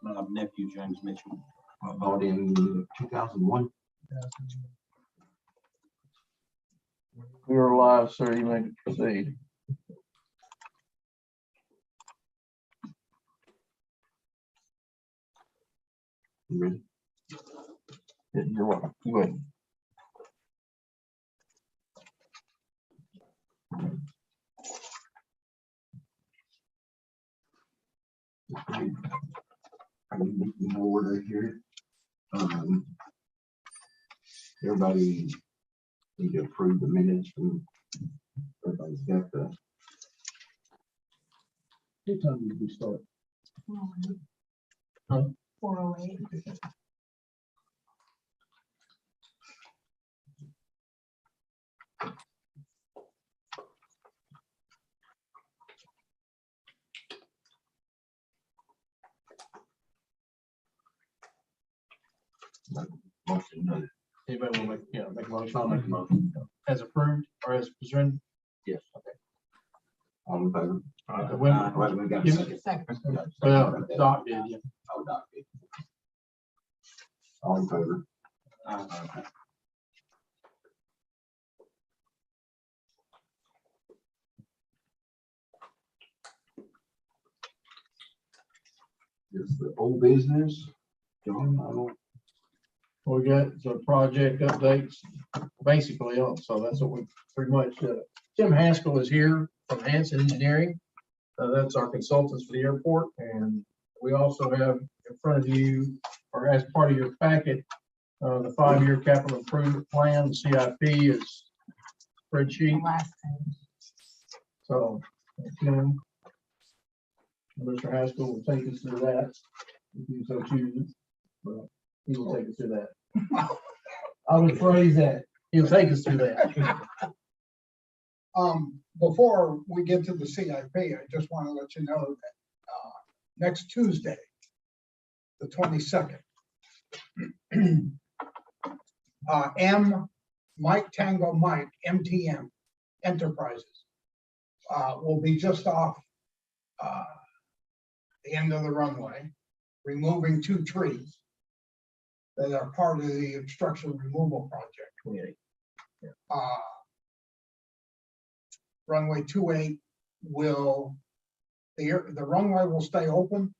my nephew James Mitchell. I bought in 2001. You're alive, sir. You may proceed. You ready? Yeah, you're welcome. Go ahead. I need the order here. Everybody need to approve the minutes from, everybody's got the. What time did we start? 4:08. Motion, no. Anybody want to make a motion? I'll make a motion. As approved or as presented? Yes. All in favor? Wait, We got a Give second. Second. well, Doc did, yeah. Oh, Doc did. All in favor? Is the old business, John, I don't. We got the project updates, basically, so that's what we pretty much, Tim Haskell is here from Hanson Engineering. That's our consultants for the airport, and we also have in front of you, or as part of your packet, the 5-year capital improvement plan, the CIP is spreadsheet. Last time. So, Tim, Mr. Haskell will take us through that, if you so choose. But he will take us through that. I would phrase that. He'll take us through that. Before we get to the CIP, I just want to let you know that next Tuesday, the 22nd, Mike Tango Mike, MTM Enterprises, will be just off the end of the runway, removing 2 trees that are part of the obstruction removal project. 28. Runway 28 will, the runway will stay open,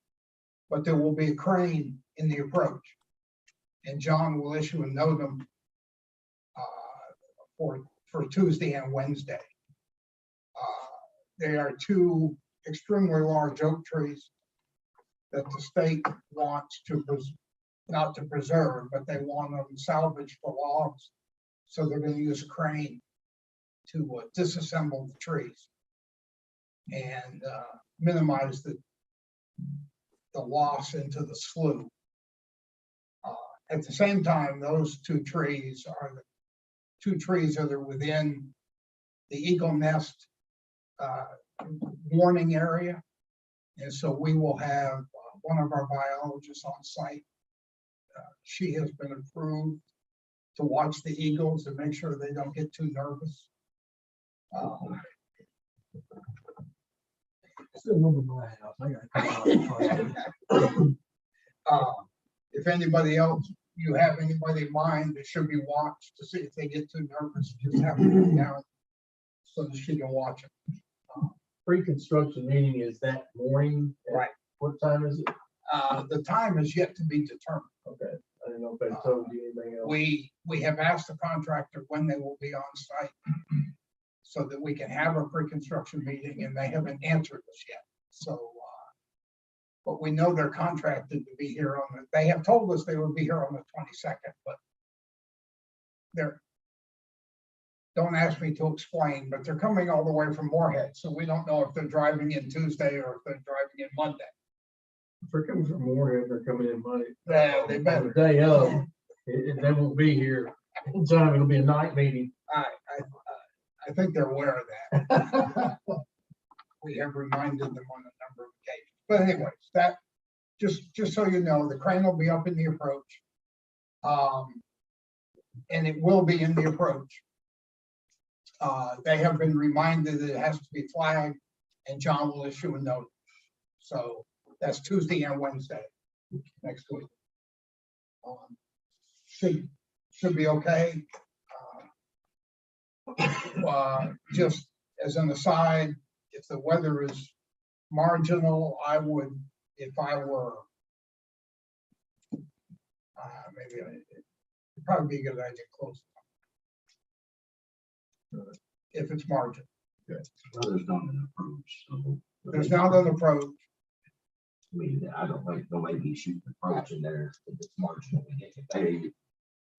but there will be a crane in the approach. And John will issue a NOTAM for Tuesday and Wednesday. They are 2 extremely large oak trees that the state wants to, not to preserve, but they want them salvaged for logs. So they're going to use a crane to disassemble the trees and minimize the loss into the slough. At the same time, those 2 trees are the 2 trees that are within the Eagle Nest warning area. And so we will have one of our biologists on site. She has been approved to watch the eagles and make sure they don't get too nervous. Still remember my house. If anybody else, you have anybody in mind that should be watched to see if they get too nervous, just have them come down so that she can watch them. Pre-construction meeting is that morning? Right. What time is it? The time is yet to be determined. Okay, I didn't know if they told you anything else. We have asked the contractor when they will be on site so that we can have a pre-construction meeting, and they haven't answered us yet. So, but we know they're contracted to be here on they have told us they will be here on the 22nd, but don't ask me to explain, but they're coming all the way from Moorhead. So we don't know if they're driving in Tuesday or if they're driving in Monday. If they're coming from Moorhead, they're coming in Monday. Yeah, they better. The day of, and they won't be here. Time it'll be a night meeting. I think they're aware of that. We have reminded them on a number of occasions. But anyways, that just so you know, the crane will be up in the approach. And it will be in the approach. They have been reminded that it has to be flagged, and John will issue a note. So that's Tuesday and Wednesday. next week. Should be okay. Just as an aside, if the weather is marginal, I would, if I were, it'd probably be a good idea to close it. If it's marginal. Well, there's not an approach, so. There's not an approach. I mean, I don't think they'll maybe shoot the approach in there if it's marginal.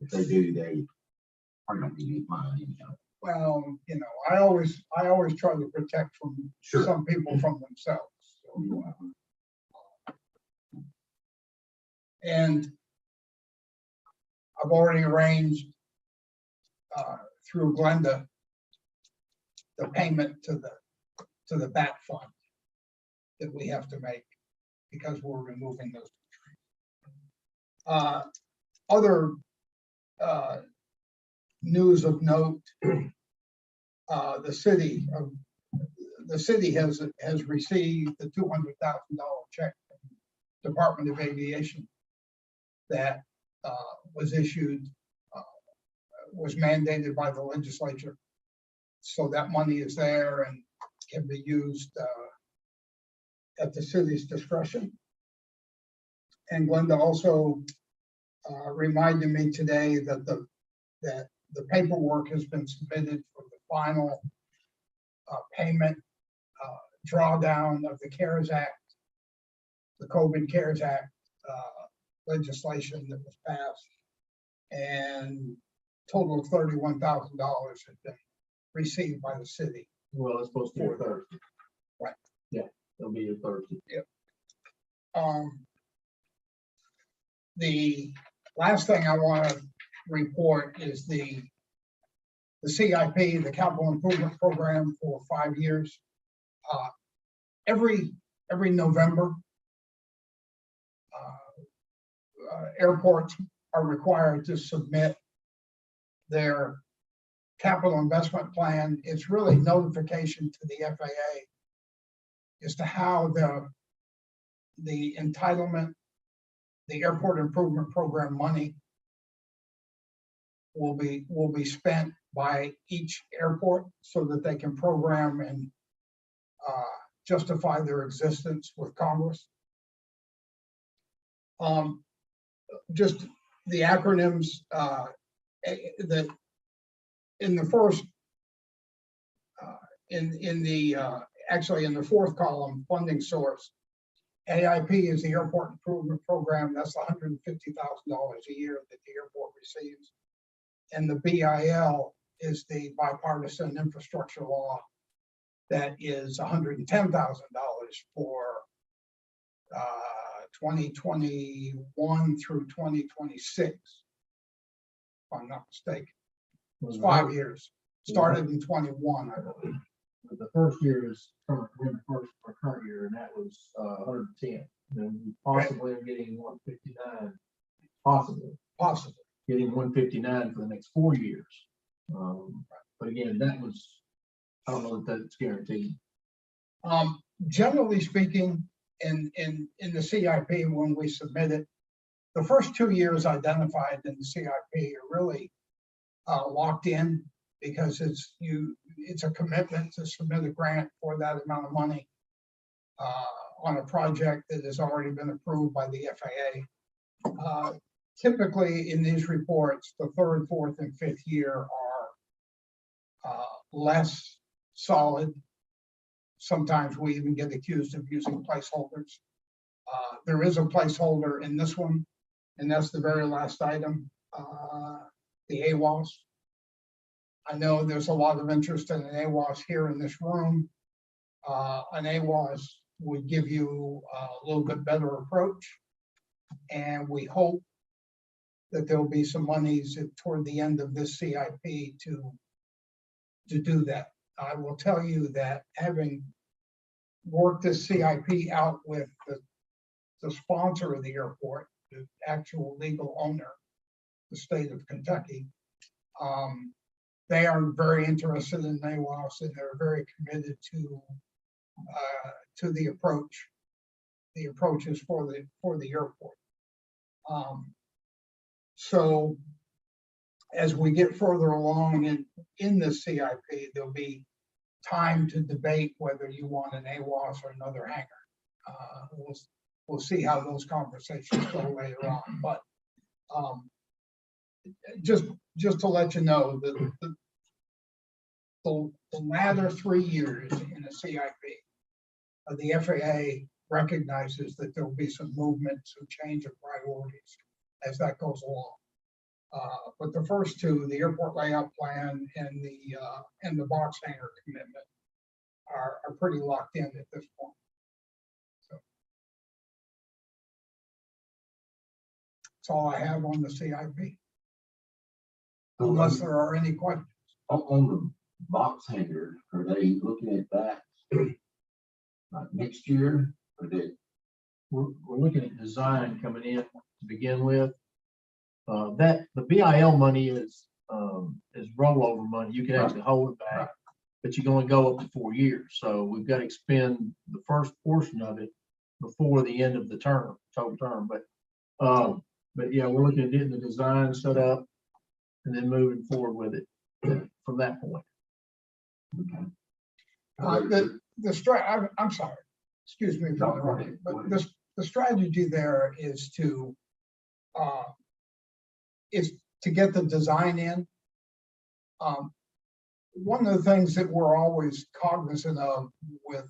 If they do, they are not gonna be fine, you know. Well, I always try to protect from Sure. some people from themselves. So, and I've already arranged through Glenda the payment to the bat fund that we have to make because we're removing those trees. Other news of note, the city has received the $200,000 check from Department of Aviation that was issued, was mandated by the legislature. So that money is there and can be used at the city's discretion. And Glenda also reminded me today that the paperwork has been submitted for the final payment drawdown of the CARES Act, the COVID CARES Act legislation that was passed, and total of $31,000 has been received by the city. Well, it's supposed to be a Thursday. Right. Yeah, it'll be a Thursday. The last thing I want to report is the CIP, the Capital Improvement Program, for 5 years. Every November, airports are required to submit their capital investment plan. It's really notification to the FAA as to how the entitlement, the airport improvement program money will be spent by each airport so that they can program and justify their existence with Congress. Just the acronyms that in the first, actually in the fourth column, funding source, AIP is the Airport Improvement Program. That's $150,000 a year that the airport receives. And the BIL is the Bipartisan Infrastructure Law. That is $110,000 for 2021 through 2026, if I'm not mistaken. It's 5 years. Started in 21, I believe. The first year is current, we're in the first or current year, and that was 110. Then we possibly are getting 159, possibly getting 159 for the next 4 years. But again, that was, I don't know that that's guaranteed. Generally speaking, in the CIP, when we submit it, the first 2 years identified in the CIP are really locked in, because it's a commitment to submit a grant for that amount of money on a project that has already been approved by the FAA. Typically in these reports, the third, fourth, and fifth year are less solid. Sometimes we even get accused of using placeholders. There is a placeholder in this one, and that's the very last item, the AWOS. I know there's a lot of interest in an AWOS here in this room. An AWOS would give you a little bit better approach, and we hope that there'll be some monies toward the end of this CIP to do that. I will tell you that having worked this CIP out with the sponsor of the airport, the actual legal owner, the state of Kentucky, they are very interested in AWOS, and they're very committed to the approach. the approaches for the airport. So as we get further along in the CIP, there'll be time to debate whether you want an AWAS or another hangar. We'll see how those conversations go later on, but just to let you know that the latter 3 years in the CIP, the FAA recognizes that there will be some movement, some change of priorities as that goes along. But the first two, the airport layout plan and the box hangar commitment, are pretty locked in at this point. So that's all I have on the CIP, unless there are any questions. On the box hangar, are they looking at that like next year? Or they, We're looking at design coming in to begin with. That the BIL money is rollover money. You can actually hold it back, but you can only go up to 4 years. So we've got to expend the first portion of it before the end of the term, total term. But yeah, we're looking at getting the design set up and then moving forward with it from that point. okay. I'm sorry, excuse me, for interrupting, but the strategy there is to get the design in. One of the things that we're always cognizant of with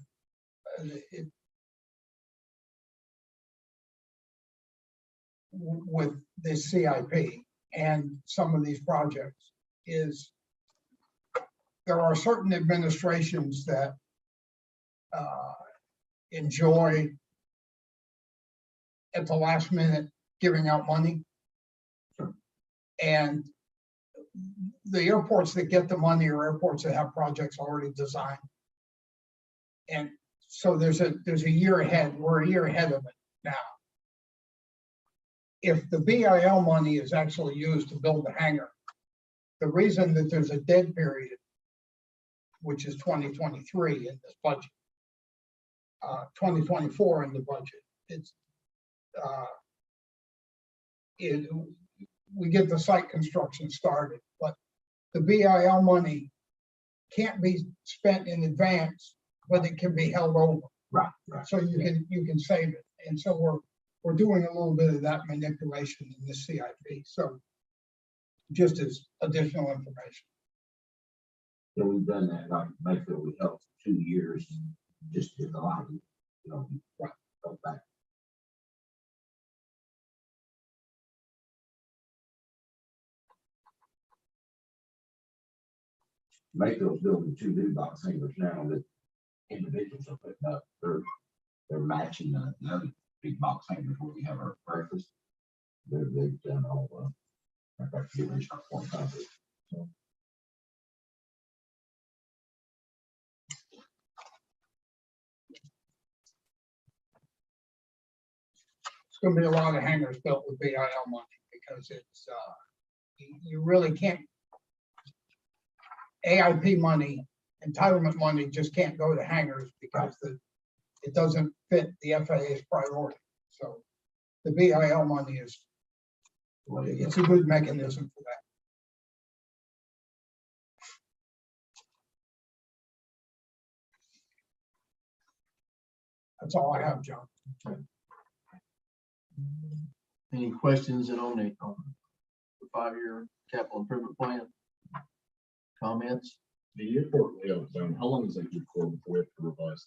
this CIP and some of these projects is there are certain administrations that enjoy at the last minute giving out money. And the airports that get the money are airports that have projects already designed. And so there's a year ahead. We're a year ahead of it now. If the BIL money is actually used to build the hangar, the reason that there's a dead period, which is 2023 in this budget, 2024 in the budget, we get the site construction started, but the BIL money can't be spent in advance, but it can be held over. Right. So you can save it. And so we're doing a little bit of that manipulation in the CIP. So just as additional information. So we've done that, like Mayfield, we held 2 years, just to allow, Right. go back. Mayfield's building 2 new box hangars now that individuals are putting up. They're matching the other big box hangars where we have our breakfast. They've done all I've got to get reached out for coverage. So It's going to be a lot of hangars built with BIL money because it's you really can't. AIP money, entitlement money just can't go to hangars because it doesn't fit the FAA's priority. So the BIL money it's a good mechanism for that. That's all I have, John. Any questions on the 5-year capital improvement plan? Comments? The airport layout zone, how long does that good for before we have to revise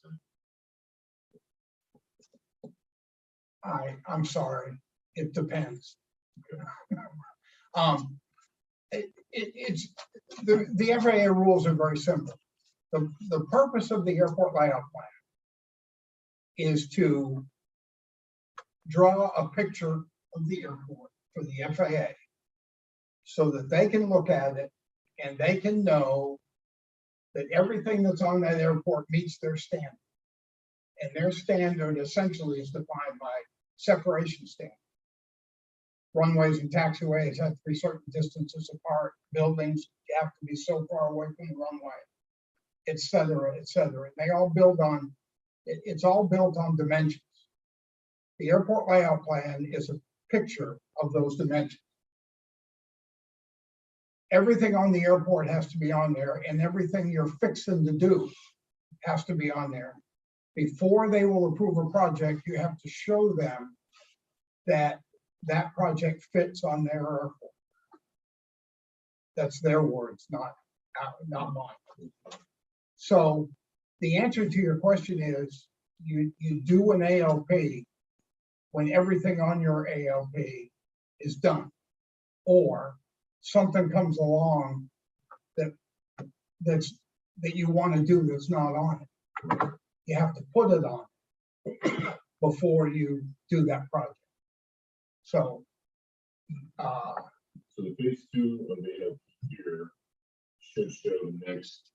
that? I'm sorry, it depends. It's the FAA rules are very simple. The purpose of the airport layout plan is to draw a picture of the airport for the FAA so that they can look at it and they can know that everything that's on that airport meets their standard. And their standard essentially is defined by separation standards. Runways and taxiways have to be certain distances apart. Buildings have to be so far away from the runway, et cetera, et cetera. And they all build on, it's all built on dimensions. The airport layout plan is a picture of those dimensions. Everything on the airport has to be on there, and everything you're fixing to do has to be on there. Before they will approve a project, you have to show them that that project fits on their airport. That's their words, not mine. So the answer to your question is you do an ALP when everything on your ALP is done, or something comes along that you want to do that's not on it. You have to put it on before you do that project. So, So the phase 2 of the here should show the next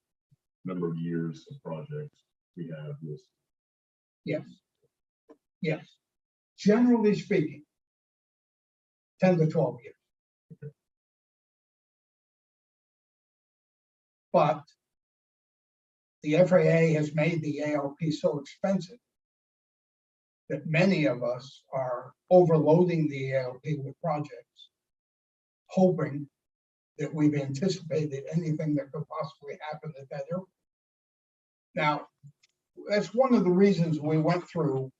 number of years of projects we have this. yes, yes. Generally speaking, 10 to 12 years. But the FAA has made the ALP so expensive that many of us are overloading the ALP with projects, hoping that we've anticipated anything that could possibly happen at that airport. Now, that's one of the reasons we went through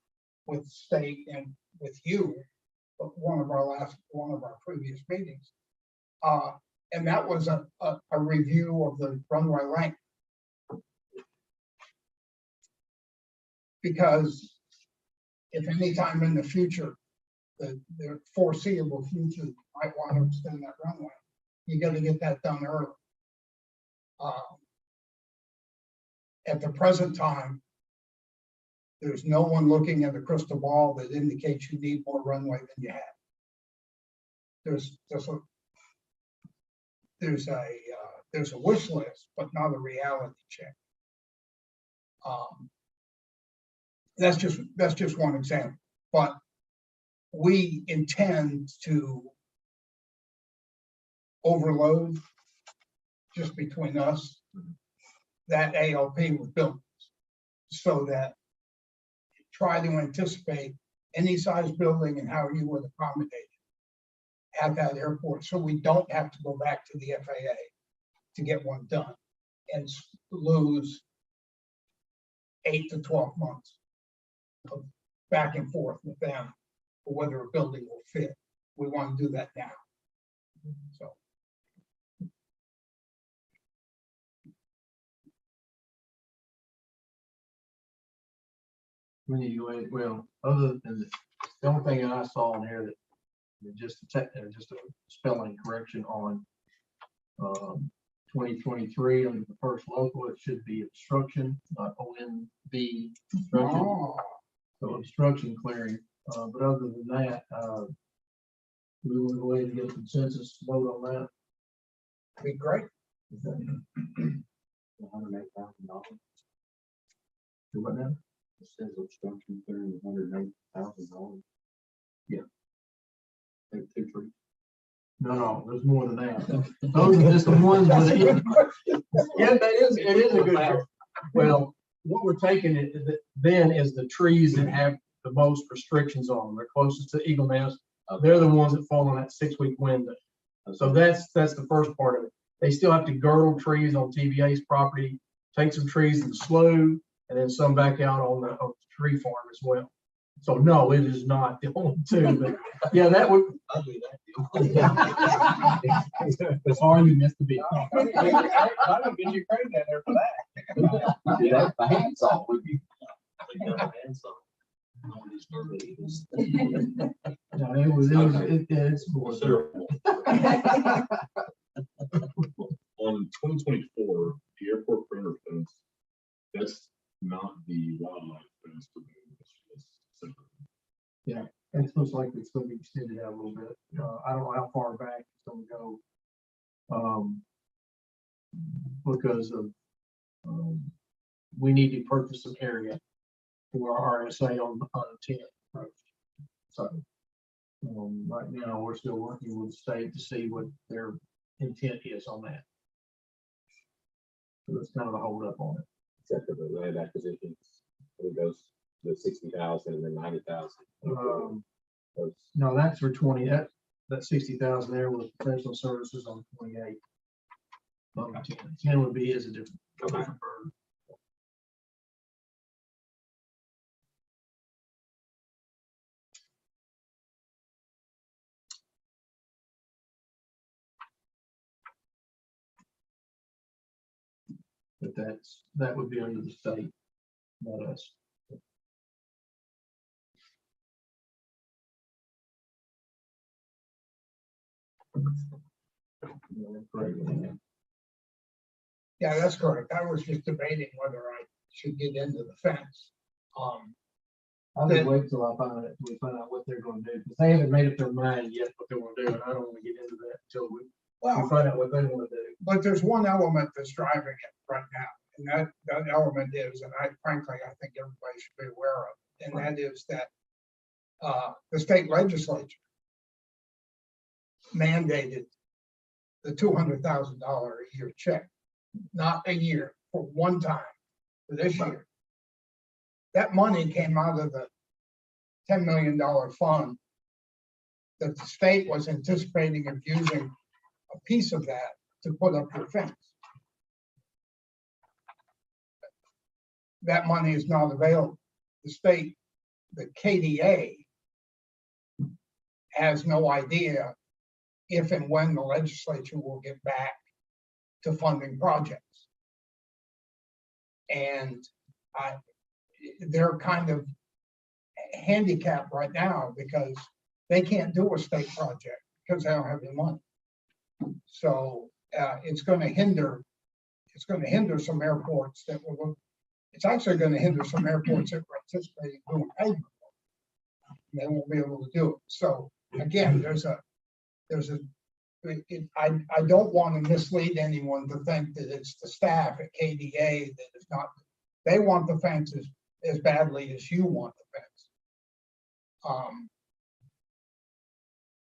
with the state and with you, one of our previous meetings. And that was a review of the runway length. Because if any time in the future, the foreseeable future might want to extend that runway, you got to get that done early. At the present time, there's no one looking at a crystal ball that indicates you need more runway than you have. There's a wish list, but not a reality check. That's just one example, but we intend to overload, just between us, that ALP with buildings, so that try to anticipate any size building and how you would accommodate it at that airport, so we don't have to go back to the FAA to get one done and lose 8 to 12 months of back and forth with them for whether a building will fit. We want to do that now. So. Anyway, well, other than the only thing that I saw in here that just a spelling correction on 2023 on the first local, it should be obstruction, not ONB obstruction. Oh, So obstruction clearing, but other than that, we will go ahead and get a consensus vote on that. be great. $108,000. Do what now? It says obstruction clearing $108,000. Yeah. Take 2 trees. No, there's more than that. Those are just the ones with it. Yeah, it is a good trick. Well, what we're taking it then is the trees that have the most restrictions on them. They're closest to Eagle Nest. They're the ones that fall in that 6-week window. So that's the first part of it. They still have to girdle trees on TVA's property, take some trees in the slough, and then some back out on the tree farm as well. So no, it is not the only two, but yeah, that would. I'll do that. That's all you missed to be. I don't get you credit down there for that. Did that by handsaw with you? No, it's more. On 2024, the airport perimeter fence, that's not the wildlife fence. Yeah, it looks like it's going to be extended out a little bit. I don't know how far back it's going to go. Because of, we need to purchase an area for our RSA on 10 approach. So right now we're still working with the state to see what their intent is on that. So that's kind of a hold up on it. Except for the land acquisitions, it goes the 60,000 and then 90,000. No, that's for 20, that 60,000 there was professional services on 28. On 10 would be as a different. Okay. different bird. But that would be under the state, not us. Yeah, that's correct. I was just debating whether I should get into the fence. I'll just wait till I find it, we find out what they're gonna do, because they haven't made up their mind yet what they wanna do, and I don't wanna get into that until we Well, find out what they wanna do. but there's one element that's driving it right now, and that element is, and I frankly, I think everybody should be aware of, and that is that the state legislature mandated the $200,000 a year check, not a year, for one time, for this year. That money came out of the $10 million fund that the state was anticipating of using a piece of that to put up your fence. That money is not available. The state, the KDA, has no idea if and when the legislature will get back to funding projects. And they're kind of handicapped right now because they can't do a state project because they don't have any money. So it's going to hinder some airports that will. It's actually going to hinder some airports that were anticipating doing pavement. They won't be able to do it. So again, I don't want to mislead anyone to think that it's the staff at KDA that is not. They want the fences as badly as you want the fence.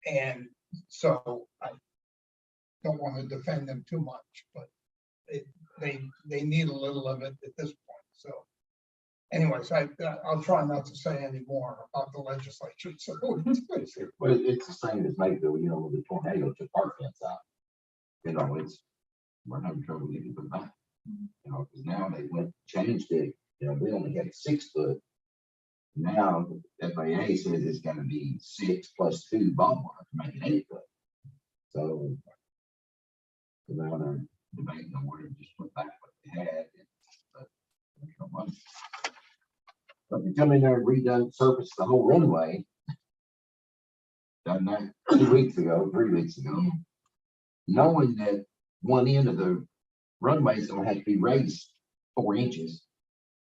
And so I don't want to defend them too much, but they need a little of it at this point. So anyways, I'll try not to say any more about the legislature. So Well, it's the same as Mayville, with the tornado took our fence out. We're having trouble getting them back. Because now they changed it, we only had 6 foot. Now FAA says it's gonna be 6 plus 2 bump wire to make it 8 foot. So now they're debating on whether to just put back what they had. But there's no money. But they come in there and redone, surface the whole runway. Done that 3 weeks ago, knowing that one end of the runway is gonna have to be raised 4 inches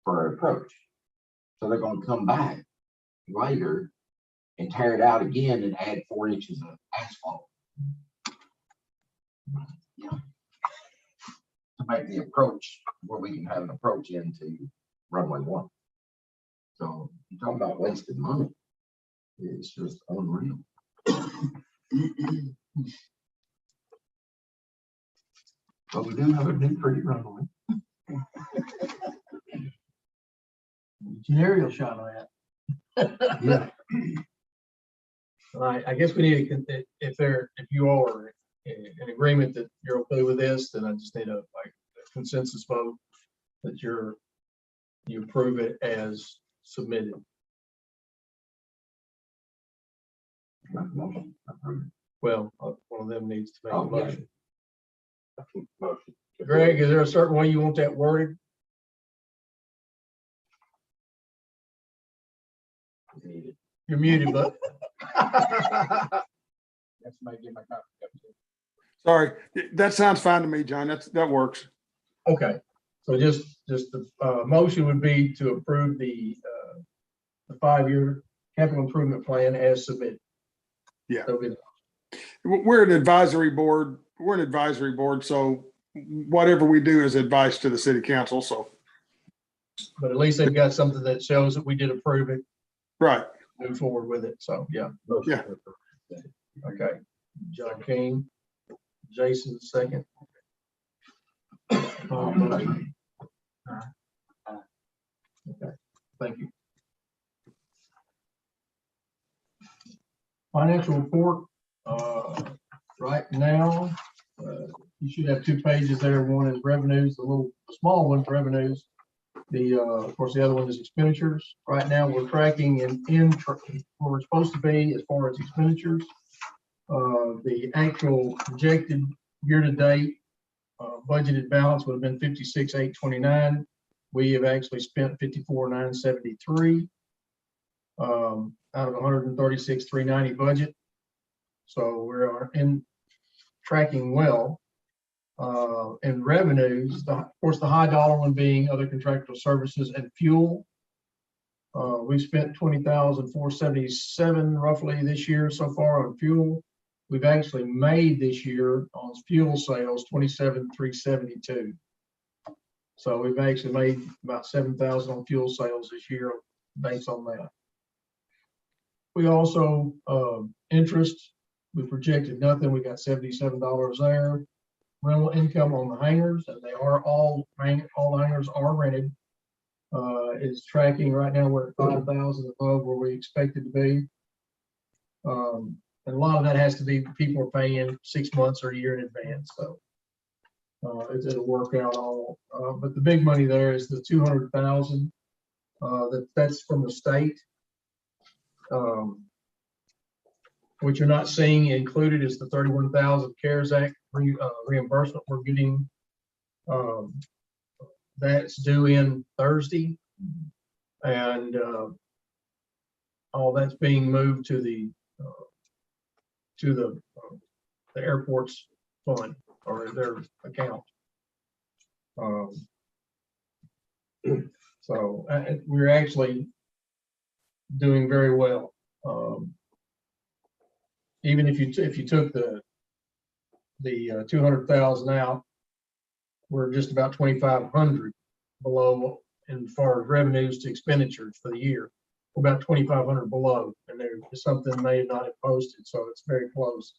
for our approach. So they're gonna come back later and tear it out again and add 4 inches of asphalt. To make the approach where we can have an approach into runway 1. So you're talking about wasted money. It's just unreal. But we do have a new pretty runway. Aerial shot on that. Yeah. All right, I guess we need to, if you all are in agreement that you're okay with this, then I just need a consensus vote that you approve it as submitted. Motion approved. Well, one of them needs to make a Oh, yeah. motion. Motion. Greg, is there a certain way you want that worded? Needed. You're muted, but. That's my give my copy. Sorry, that sounds fine to me, John. That works. Okay, so just the motion would be to approve the 5-year capital improvement plan as submitted. Yeah. So We're an advisory board. So whatever we do is advice to the city council. So, but at least they've got something that shows that we did approve it, right. move forward with it. So, yeah. Yeah. Okay. John King, Jason, second. Okay, thank you. Financial report, right now, you should have 2 pages there. One is revenues, the small one's revenues. Of course, the other one is expenditures. Right now, we're tracking where we're supposed to be as far as expenditures. The actual projected year-to-date budgeted balance would have been 56,829. We have actually spent 54,973 out of 136,390 budget. So we are tracking well. And revenues, of course, the high dollar one being other contractual services and fuel. We've spent 20,477 roughly this year so far on fuel. We've actually made this year on fuel sales 27,372. So we've actually made about 7,000 on fuel sales this year based on that. We also interest. We projected nothing. We got $77 there. Rental income on the hangars, and they are all the hangars are rented. Is tracking right now. We're at 5,000 above where we expected to be. And a lot of that has to be people are paying 6 months or a year in advance. So it'll work out all. But the big money there is the 200,000. That's from the state. What you're not seeing included is the 31,000 CARES Act reimbursement we're getting. That's due in Thursday, and all that's being moved to the airport's fund or their account. So we're actually doing very well. Even if you took the 200,000 out, we're just about 2,500 below as far as revenues to expenditures for the year. We're about 2,500 below, and there's something may not have posted, so it's very close.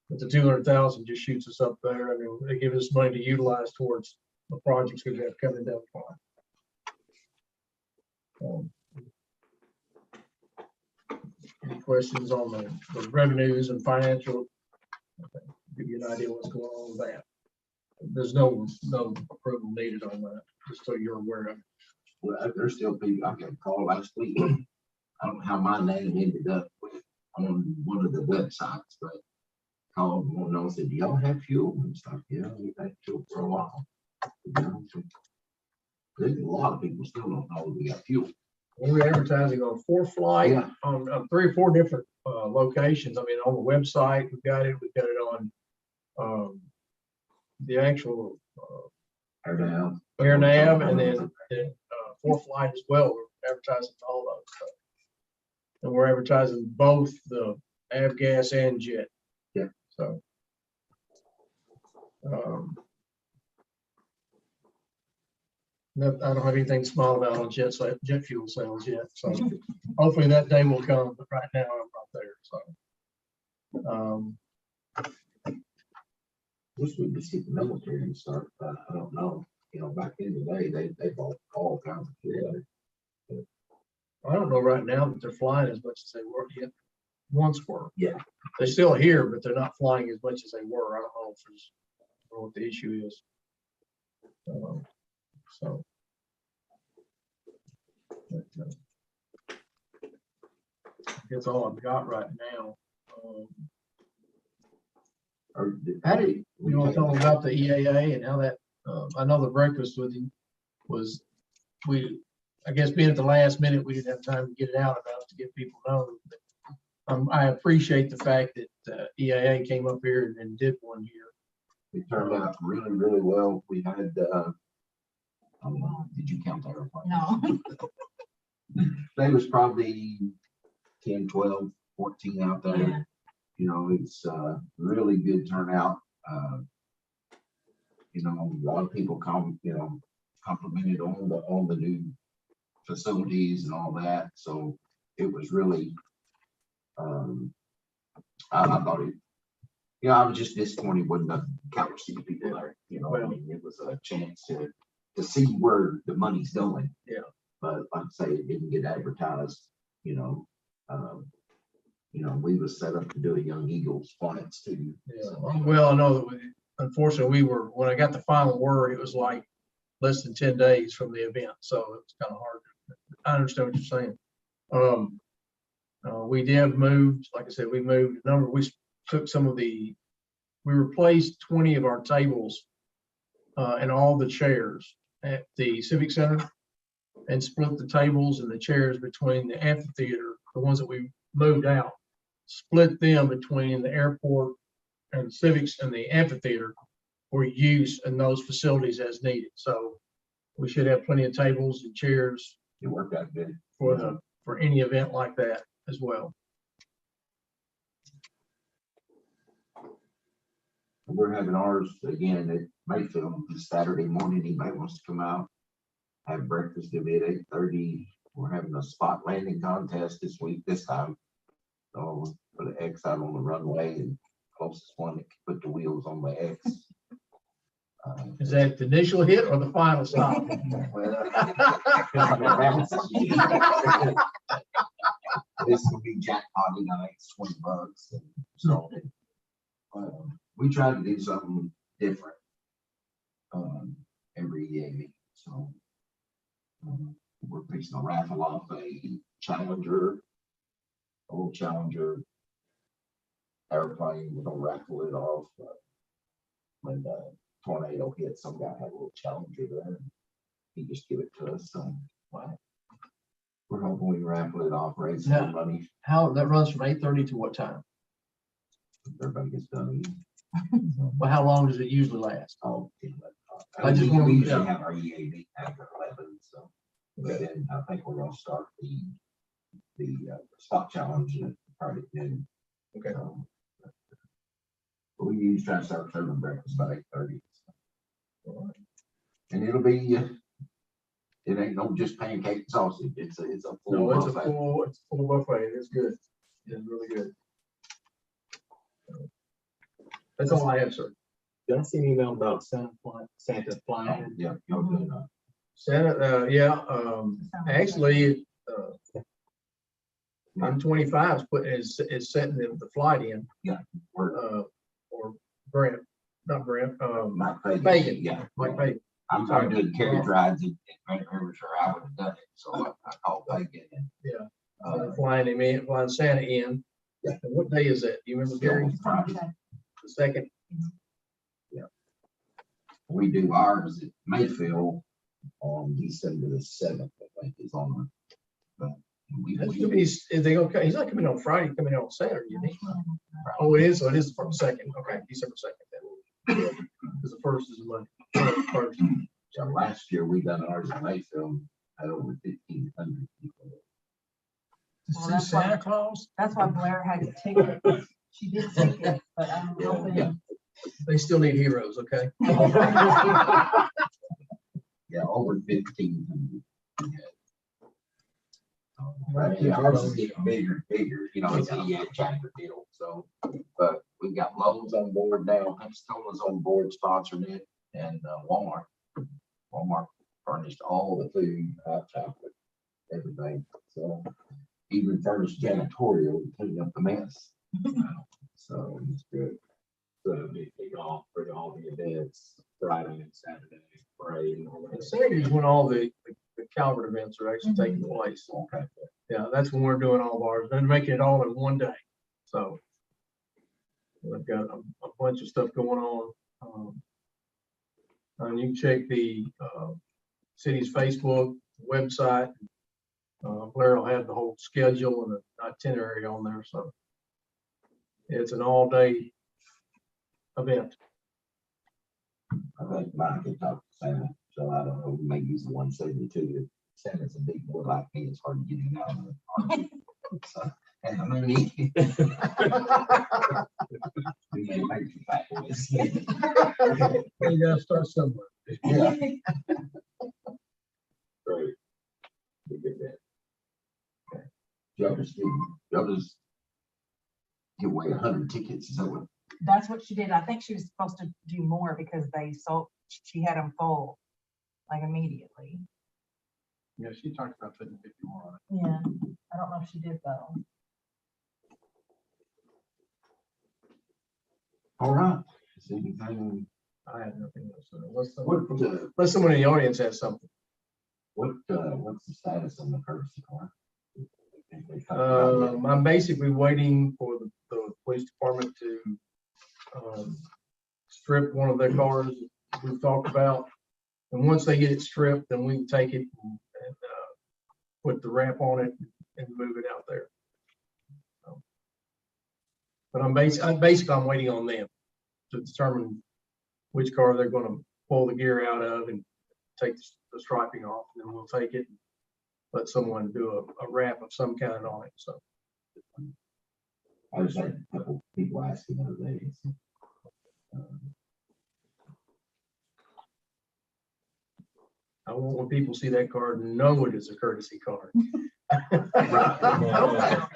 But the 200,000 just shoots us up there. I mean, they give us money to utilize towards the projects we have coming down the line. Any questions on the revenues and financial? Okay. Give you an idea what's going on with that. There's no approval needed on that, just so you're aware of it. Well, there's still people, I got a call last week. I don't know how my name ended up on one of the websites, but called one and said, do y'all have fuel? And it's like, yeah, we've had fuel for a while. There's a lot of people still don't know we got fuel. We're advertising on 4 flight, Yeah. on 3 or 4 different locations. I mean, on the website, we've got it on the actual Air nav. Air Nav, and then 4 flight as well. We're advertising all those stuff. And we're advertising both the avgas and jet. Yeah. So I don't have anything to smile about on jet fuel sales yet. So hopefully that day will come, but right now I'm not there. So Wish we could see the military and start, but I don't know. You know, back in the day, they bought all kinds of fuel. I don't know right now that they're flying as much as they were yet. Once were. Yeah. They're still here, but they're not flying as much as they were. I don't know what the issue is. So. But, that's all I've got right now. How do you want to tell them about the EAA and how that? I know the breakfast with him was I guess being at the last minute, we didn't have time to get it out enough to get people know. But, I appreciate the fact that EAA came up here and did one here. It turned out really, really well. We had, I don't know, did you count the airplanes? No. There was probably 10, 12, 14 out there. Yeah. You know, it's really good turnout. You know, a lot of people complimented on the new facilities and all that. So it was really, I thought it, I was just disappointed wasn't a Calvert City people there. You know, I mean, it was a chance to see where the money's going. Yeah. But like I say, it didn't get advertised, you know. You know, we was set up to do a Young Eagles Florence too. Yeah, well, I know that unfortunately, when I got the final word, it was like less than 10 days from the event, so it's kind of hard. I understand what you're saying. We did moved, like I said, we moved a number, we took we replaced 20 of our tables and all the chairs at the Civic Center and split the tables and the chairs between the amphitheater, the ones that we moved out, split them between the airport and civics and the amphitheater for use in those facilities as needed. So we should have plenty of tables and chairs It worked out good. for any event like that as well. We're having ours again at Mayfield this Saturday morning. Anybody wants to come out, have breakfast at 8:30. We're having a spot landing contest this time. So we'll put an X out on the runway and closest one that can put the wheels on the X. Is that the initial hit or the final stop? This will be jackpotting night, it's $20. And so we tried to do something different every year. So we're fixing to raffle off a Challenger, old Challenger airplane. We're gonna raffle it off when the tornado hit. Some guy had a little Challenger there. And he just give it to us. So we're hoping we can raffle it off, raise some money. How, that runs from 8:30 to what time? Everybody gets done. Well, how long does it usually last? Oh, I just want to- we usually have our EAV after 11, so. But then I think we're gonna start the spot challenge at probably noon. Okay. But we usually try to start serving breakfast by 8:30. And it'll be, it ain't no just pancake and sausage. It's a full No, it's a buffet. full buffet. It's good. It's really good. That's all I have, sir. Did I see an email about Santa flying? Yeah, you're good. Santa, actually, 125 is setting the flight in, We're or Brent, not Brent, not Fagan. Yeah. Mike Fagan. I'm doing carriage rides in Granite River, sure I would have done it, so I called Fagan and. They're flying him in, flying Santa in. Yeah. And what day is that? Do you remember, Gary? Friday. The second? We do ours at Mayfield on December the 7th, I think is on the. But That's gonna be, is they okay? He's not coming on Friday, he's coming on Saturday, you think? Oh, it is, so it is the second, okay, December 2nd then. Because the first is Monday. First. So last year we done ours at Mayfield, had over 1,500 people. Well, that's why- Claus? That's why Blair had to take it. She did take it, but I'm hoping. Yeah. They still need heroes, okay? Yeah, over 1,500. But yeah, ours is getting bigger and bigger, you know, it's a chapter deal, so, but we've got Lowe's on board now, Pensacola's on board sponsoring it, and Walmart. Walmart furnished all the food, hot chocolate, everything, so even furnished janitorial to clean up the mess. So it's good. So they kick off for all the events, Friday and Saturday, parade and all that. Saturday's when all the Calvert events are actually taking place. Okay. Yeah, that's when we're doing all of ours, and making it all in one day. So we've got a bunch of stuff going on. And you can check the city's Facebook website. Blair will have the whole schedule and the itinerary on there, so it's an all-day event. I think Mike can talk to Santa, so I don't know, we may use the 172. Santa's a big boy like me, it's hard to get him out of the. So, and I'm gonna need. We may make some fat boys. You gotta start somewhere. Yeah. Great. We get that. Y'all just give away 100 tickets, is that what? That's what she did. I think she was supposed to do more because she had them full, like immediately. Yeah, she talked about putting 50 more on it. Yeah, I don't know if she did though. All right. Is anything, I have nothing else. Unless what, someone in the audience has something. what's the status on the courtesy car? They talked about it. I'm basically waiting for the police department to strip one of their cars we've talked about. And once they get it stripped, then we can take it and put the wrap on it and move it out there. So, but I'm waiting on them to determine which car they're gonna pull the gear out of and take the striping off, and then we'll take it and let someone do a wrap of some kind on it, so. I just had a couple people asking the other day. I want when people see that car, know it is a courtesy car.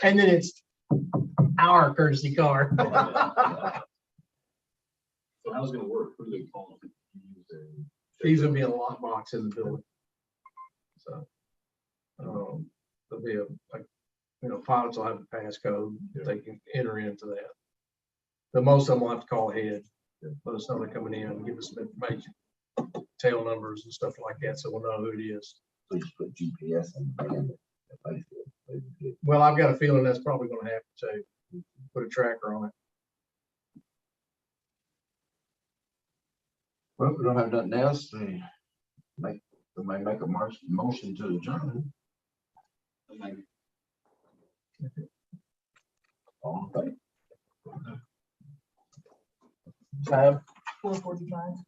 And then it's our courtesy car. So how's it gonna work? Who do they call to use and? These will be a lockbox in the building. So. There'll be pilots will have a passcode, they can enter into that. But most of them will have to call ahead, let us know they're coming in, and give us some information, tail numbers and stuff like that, so we'll know who it is. Please put GPS in the van. Well, I've got a feeling that's probably gonna happen too, put a tracker on it. Well, we don't have nothing else. They make a motion to adjourn. All in favor? Time? 4:45.